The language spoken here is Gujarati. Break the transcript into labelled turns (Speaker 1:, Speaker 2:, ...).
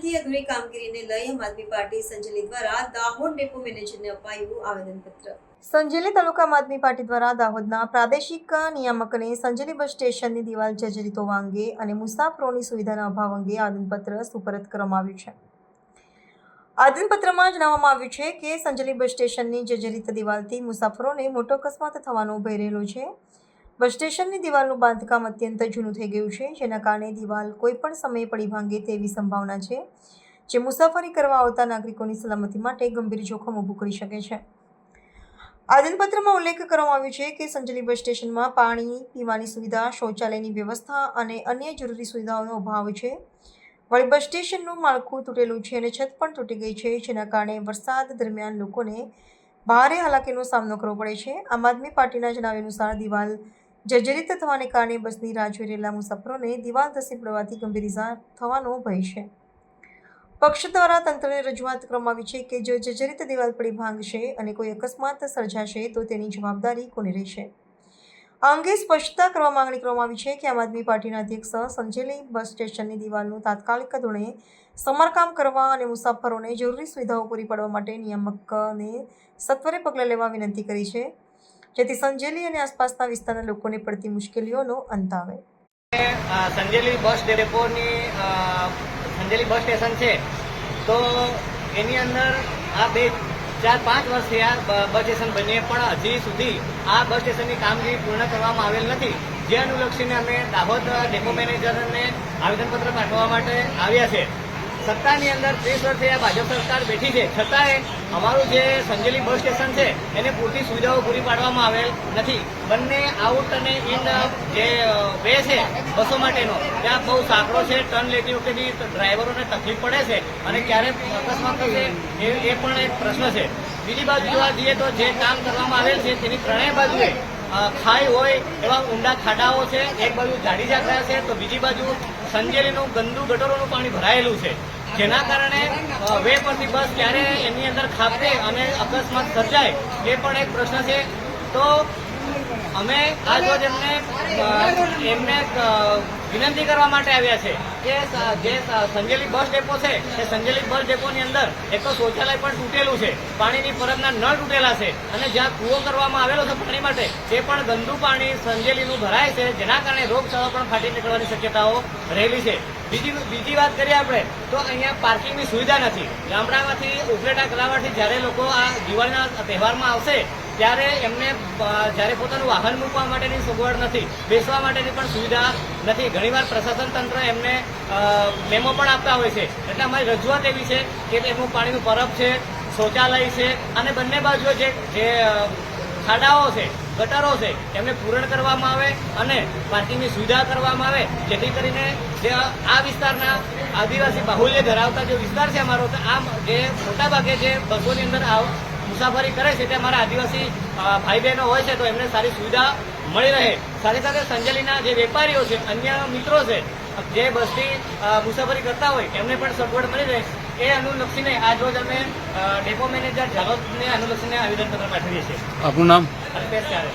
Speaker 1: વર્ષથી અધૂરી કામગીરીને લઈ આમ આદમી પાર્ટી સંજેલી દ્વારા દાહોદ ડેપો મેનેજરને અપાયું આવેદનપત્ર। સંજેલી તાલુકા આમ આદમી પાર્ટી દ્વારા દાહોદના પ્રાદેશિક નિયામકને સંજેલી બસ સ્ટેશનની દિવાલ જર્જરિત હોવા અંગે અને મુસાફરોની સુવિધાના અભાવ અંગે આવેદનપત્ર સુપરત કરવામાં આવ્યું છે। આવેદનપત્રમાં જણાવવામાં આવ્યું છે કે સંજેલી બસ સ્ટેશનની જર્જરિત દિવાલથી મુસાફરોને મોટો અકસ્માત થવાનો ભય રહેલો છે। બસ સ્ટેશનની દિવાલનું બાંધકામ અત્યંત જૂનું થઈ ગયું છે, જેના કારણે દિવાલ કોઈપણ સમયે પડી ભાંગે તેવી સંભાવના છે, જે મુસાફરી કરવા આવતા નાગરિકોની સલામતી માટે ગંભીર જોખમ ઊભું કરી શકે છે। આવેદનપત્રમાં ઉલ્લેખ કરવામાં આવ્યો છે કે સંજેલી બસ સ્ટેશનમાં પાણી, પીવાની સુવિધા, શૌચાલયની વ્યવસ્થા અને અન્ય જરૂરી સુવિધાઓનો અભાવ છે। વળી બસ સ્ટેશનનું માળખું તૂટેલું છે અને છત પણ તૂટી ગઈ છે, જેના કારણે વરસાદ દરમિયાન લોકોને ભારે હાલાકીનો સામનો કરવો પડે છે। આમ આદમી પાર્ટીના જણાવ્યા અનુસાર દિવાલ જર્જરિત થવાને કારણે બસની રાહ જોઈ રહેલા મુસાફરોને દિવાલ ધસી પડવાથી ગંભીર ઇજા થવાનો ભય છે। પક્ષ દ્વારા તંત્રને રજૂઆત કરવામાં આવી છે કે જો જર્જરિત દિવાલ પડી ભાંગશે અને કોઈ અકસ્માત સર્જાશે તો તેની જવાબદારી કોની રહેશે। આ અંગે સ્પષ્ટતા કરવા માંગણી કરવામાં આવી છે કે આમ આદમી પાર્ટીના અધ્યક્ષ સંજેલી બસ સ્ટેશનની દિવાલનું તાત્કાલિક ધોરણે સમારકામ કરવા અને મુસાફરોને જરૂરી સુવિધાઓ પૂરી પાડવા માટે નિયામકને સત્વરે પગલાં લેવા વિનંતી કરી છે, જેથી સંજેલી અને આસપાસના વિસ્તારના લોકોને પડતી મુશ્કેલીઓનો અંત આવે।
Speaker 2: સંજેલી બસ ડેપોની સંજેલી બસ સ્ટેશન છે, તો એની અંદર આ 4-5 વર્ષથી આ બસ સ્ટેશન બનીએ પણ હજી સુધી આ બસ સ્ટેશનની કામગીરી પૂર્ણ કરવામાં આવેલ નથી, જે અનુલક્ષીને અમે દાહોદ ડેપો મેનેજરને આવેદનપત્ર પાઠવવા માટે આવ્યા છે। સત્તાની અંદર 30 વર્ષથી આ ભાજપ સરકાર બેઠી છે, છતાંય અમારું જે સંજેલી બસ સ્ટેશન છે એને પૂરતી સુવિધાઓ પૂરી પાડવામાં આવેલ નથી। બંને આઉટ અને ઇન જે વે છે બસો માટેનો, ત્યાં બહુ સાંકડો છે, ટર્ન લેતી વખતે બી ડ્રાઈવરોને તકલીફ પડે છે અને ક્યારે અકસ્માત થશે એ પણ એક પ્રશ્ન છે। બીજી બાજુ જોવા જઈએ તો જે કામ કરવામાં આવેલ છે તેની ત્રણેય બાજુએ ખાઈ હોય એવા ઊંડા ખાડાઓ છે, એક બાજુ જાડી જાખરા છે, તો બીજી બાજુ સંજેલીનું ગંદુ ગટરોનું પાણી ભરાયેલું છે, જેના કારણે વે પરથી બસ ક્યારે એની અંદર ખાબકે અને અકસ્માત સર્જાય એ પણ એક પ્રશ્ન છે। તો અમે આજ રોજ એમને વિનંતી કરવા માટે આવ્યા છે કે જે સંજેલી બસ ડેપો છે એ સંજેલી બસ ડેપોની અંદર એક તો શૌચાલય પણ તૂટેલું છે, પાણીની પરબના નળ તૂટેલા છે અને જ્યાં કૂવો કરવામાં આવેલો છે પાણી માટે તે પણ ગંદુ પાણી સંજેલીનું ભરાય છે, જેના કારણે રોગચાળો પણ ફાટી નીકળવાની શક્યતાઓ રહેલી છે। બીજી વાત કરીએ આપણે તો અહીંયા પાર્કિંગની સુવિધા નથી। ગામડામાંથી ઉપલેટા કલાવાથી જ્યારે લોકો આ દિવાળીના તહેવારમાં આવશે ત્યારે એમને જ્યારે પોતાનું વાહન મૂકવા માટેની સગવડ નથી, બેસવા માટેની પણ સુવિધા નથી। ઘણીવાર પ્રશાસન તંત્ર એમને મેમો પણ આપતા હોય છે, એટલે અમારી રજૂઆત એવી છે કે એમનું પાણીનું પરબ છે, શૌચાલય છે અને બંને બાજુએ જે ખાડાઓ છે, ગટરો છે એમને પૂરણ કરવામાં આવે અને પાર્કિંગની સુવિધા કરવામાં આવે, જેથી કરીને જે આ વિસ્તારના આદિવાસી બાહુલ્ય ધરાવતા જે વિસ્તાર છે અમારો, આમ જે મોટાભાગે જે બસોની અંદર મુસાફરી કરે છે તે અમારા આદિવાસી ભાઈ બહેનો હોય છે, તો એમને સારી સુવિધા મળી રહે। સાથે સાથે સંજેલીના જે વેપારીઓ છે, અન્ય મિત્રો છે જે બસથી મુસાફરી કરતા હોય એમને પણ સગવડ મળી રહે, એ અનુલક્ષીને આજ રોજ અમે ડેપો મેનેજર ઝાલોદને અનુલક્ષીને આવેદનપત્ર પાઠવીએ છીએ।
Speaker 3: આપનું નામ?
Speaker 2: અલ્પેશ ચારે।